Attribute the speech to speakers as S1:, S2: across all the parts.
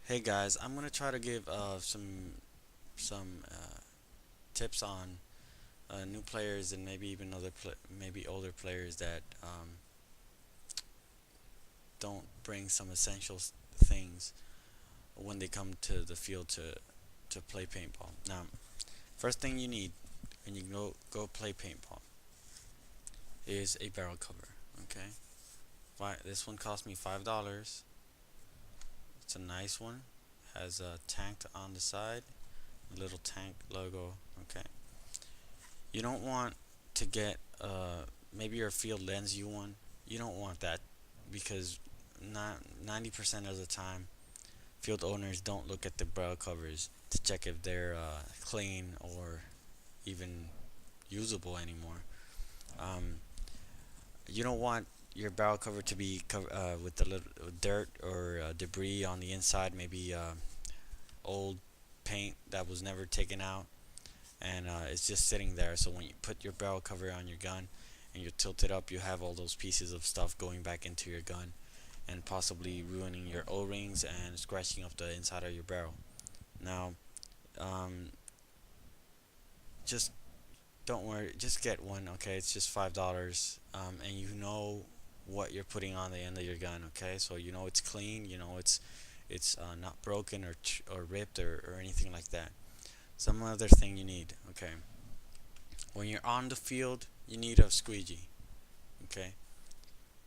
S1: Hey guys, I'm gonna try to give some tips on new players and maybe even maybe older players that don't bring some essential things when they come to the field to play paintball. Now, first thing you need when you go play paintball is a barrel cover. Okay, this one cost me $5. It's a nice one. Has a tank on the side, a little tank logo. Okay. You don't want to get maybe your field lends you one. You don't want that because not 90% of the time field owners don't look at the barrel covers to check if they're clean or even usable anymore. Um, you don't want your barrel cover to be with the little dirt or debris on the inside, maybe old paint that was never taken out and it's just sitting there. So when you put your barrel cover on your gun and you tilt it up, you have all those pieces of stuff going back into your gun and possibly ruining your O-rings and scratching up the inside of your barrel. Now, um, just don't worry, just get one. Okay, it's just $5, and you know what you're putting on the end of your gun. Okay, so you know it's clean. You know it's not broken or ripped or anything like that. Some other thing you need. Okay, when you're on the field, you need a squeegee. Okay,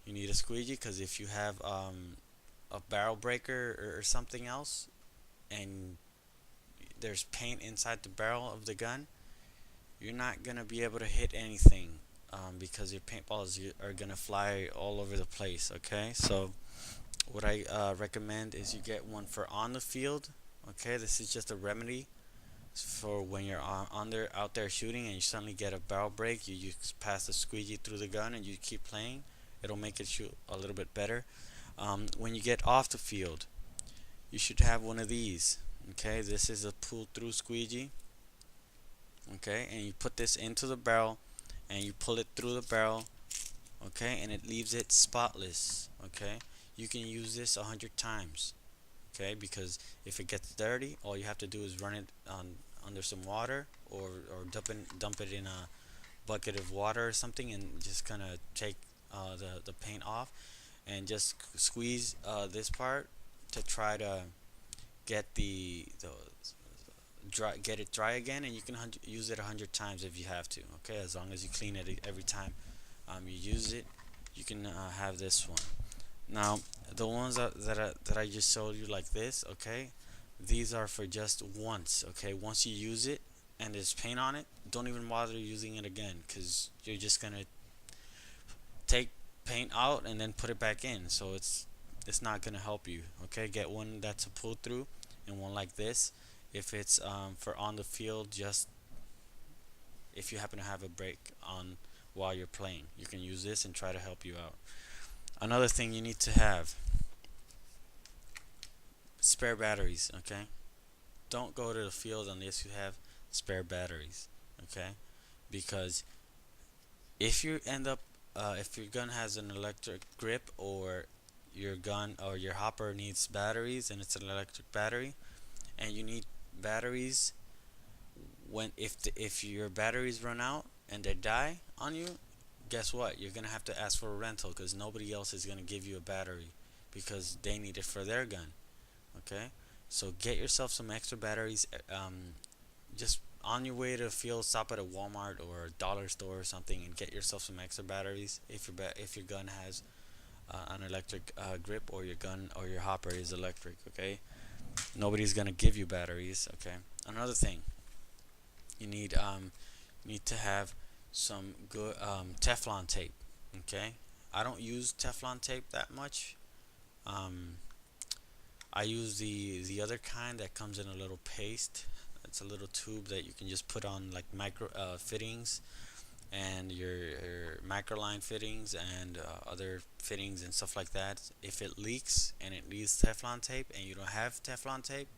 S1: you need a squeegee because if you have a barrel breaker or something else, and there's paint inside the barrel of the gun, you're not gonna be able to hit anything because your paintballs are gonna fly all over the place. Okay, so what I recommend is you get one for on the field. Okay, this is just a remedy for when you're on there out there shooting and you suddenly get a barrel break. You pass the squeegee through the gun and you keep playing. It'll make it shoot a little bit better. When you get off the field, you should have one of these. Okay, this is a pull through squeegee. Okay, and you put this into the barrel and you pull it through the barrel. Okay, and it leaves it spotless. Okay, you can use this 100 times. Okay, because if it gets dirty, all you have to do is run it on under some water or dump it in a bucket of water or something and just kind of take the paint off and just squeeze this part to try to get the get it dry again, and you can use it 100 times if you have to. Okay, as long as you clean it every time you use it, you can have this one. Now, the ones that I just showed you like this, okay, these are for just once. Okay, once you use it and there's paint on it, don't even bother using it again because you're just gonna take paint out and then put it back in. So it's not gonna help you. Okay, get one that's a pull through and one like this. If it's for on the field, just if you happen to have a break on while you're playing, you can use this and try to help you out. Another thing you need to have spare batteries. Okay, don't go to the field unless you have spare batteries. Okay, because if you end up if your gun has an electric grip or your gun or your hopper needs batteries and it's an electric battery and you need batteries when if your batteries run out and they die on you, guess what? You're gonna have to ask for a rental because nobody else is gonna give you a battery because they need it for their gun. Okay, so get yourself some extra batteries. Just on your way to the field, stop at a Walmart or a dollar store or something and get yourself some extra batteries. If your gun has an electric grip or your gun or your hopper is electric. Okay, nobody's gonna give you batteries. Okay, another thing you need to have some good Teflon tape. Okay, I don't use Teflon tape that much. Um, I use the other kind that comes in a little paste. It's a little tube that you can just put on like micro fittings and your microline fittings and other fittings and stuff like that. If it leaks and it needs Teflon tape and you don't have Teflon tape,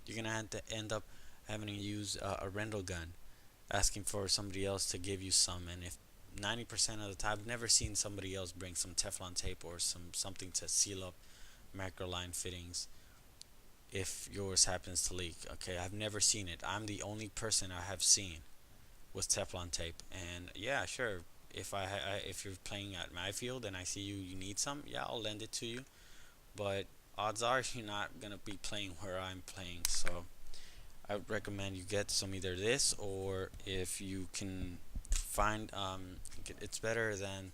S1: you're gonna have to end up having to use a rental gun, asking for somebody else to give you some. And if 90% of the time, I've never seen somebody else bring some Teflon tape or something to seal up microline fittings. if yours happens to leak. Okay, I've never seen it. I'm the only person I have seen with Teflon tape. And yeah, sure. If you're playing at my field and I see you need some, yeah, I'll lend it to you. But odds are you're not gonna be playing where I'm playing. So I would recommend you get some either this, or if you can find it's better than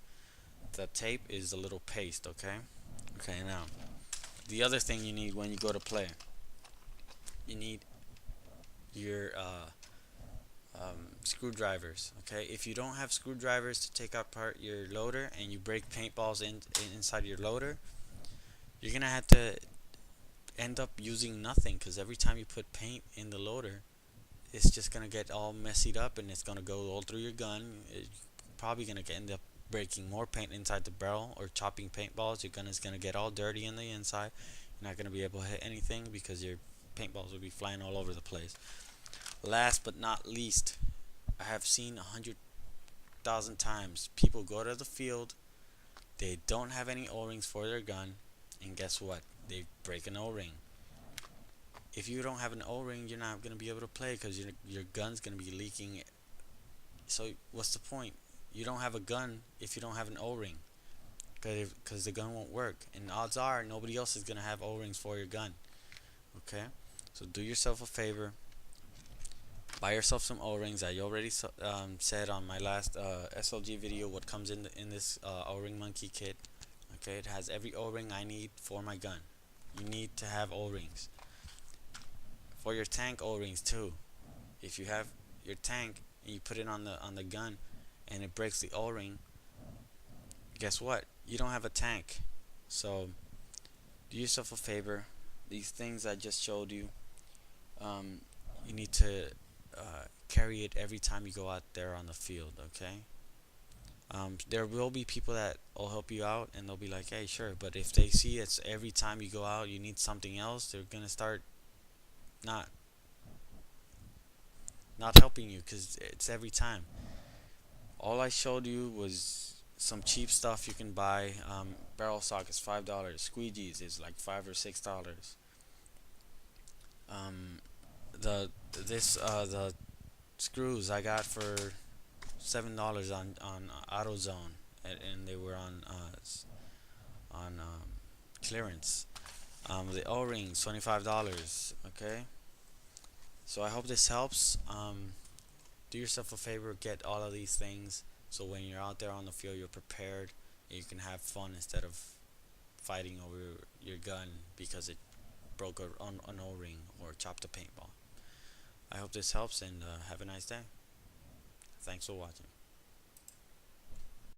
S1: the tape is a little paste. Okay. Okay. Now the other thing you need when you go to play, you need your screwdrivers. Okay, if you don't have screwdrivers to take apart your loader and you break paintballs inside your loader, you're gonna have to end up using nothing, because every time you put paint in the loader, it's just gonna get all messied up and it's gonna go all through your gun. It's probably gonna end up breaking more paint inside the barrel or chopping paintballs. Your gun is gonna get all dirty in the inside. You're not gonna be able to hit anything because your paintballs will be flying all over the place. Last but not least, I have seen 100,000 times people go to the field, they don't have any O-rings for their gun, and guess what? They break an O-ring. If you don't have an O-ring, you're not gonna be able to play because your gun's gonna be leaking. So what's the point? You don't have a gun if you don't have an O-ring, because the gun won't work. And odds are nobody else is gonna have O-rings for your gun. Okay, so do yourself a favor. Buy yourself some O-rings. I already said on my last SLG video what comes in this O-ring monkey kit. Okay, it has every O-ring I need for my gun. You need to have O-rings for your tank. O-rings too. If you have your tank and you put it on the gun and it breaks the O-ring, guess what? You don't have a tank. So do yourself a favor. These things I just showed you, you need to carry it every time you go out there on the field. Okay. There will be people that will help you out and they'll be like, hey, sure. But if they see it's every time you go out you need something else, they're gonna start not not helping you because it's every time. All I showed you was some cheap stuff you can buy. Barrel sockets $5. Squeegees is like $5 or $6. Um, the screws I got for $7 on AutoZone, and they were on clearance. The O-rings $25. Okay, so I hope this helps. Do yourself a favor, get all of these things, so when you're out there on the field, you're prepared and you can have fun instead of fighting over your gun because it broke an O-ring or chopped a paintball. I hope this helps, and have a nice day. Thanks for watching.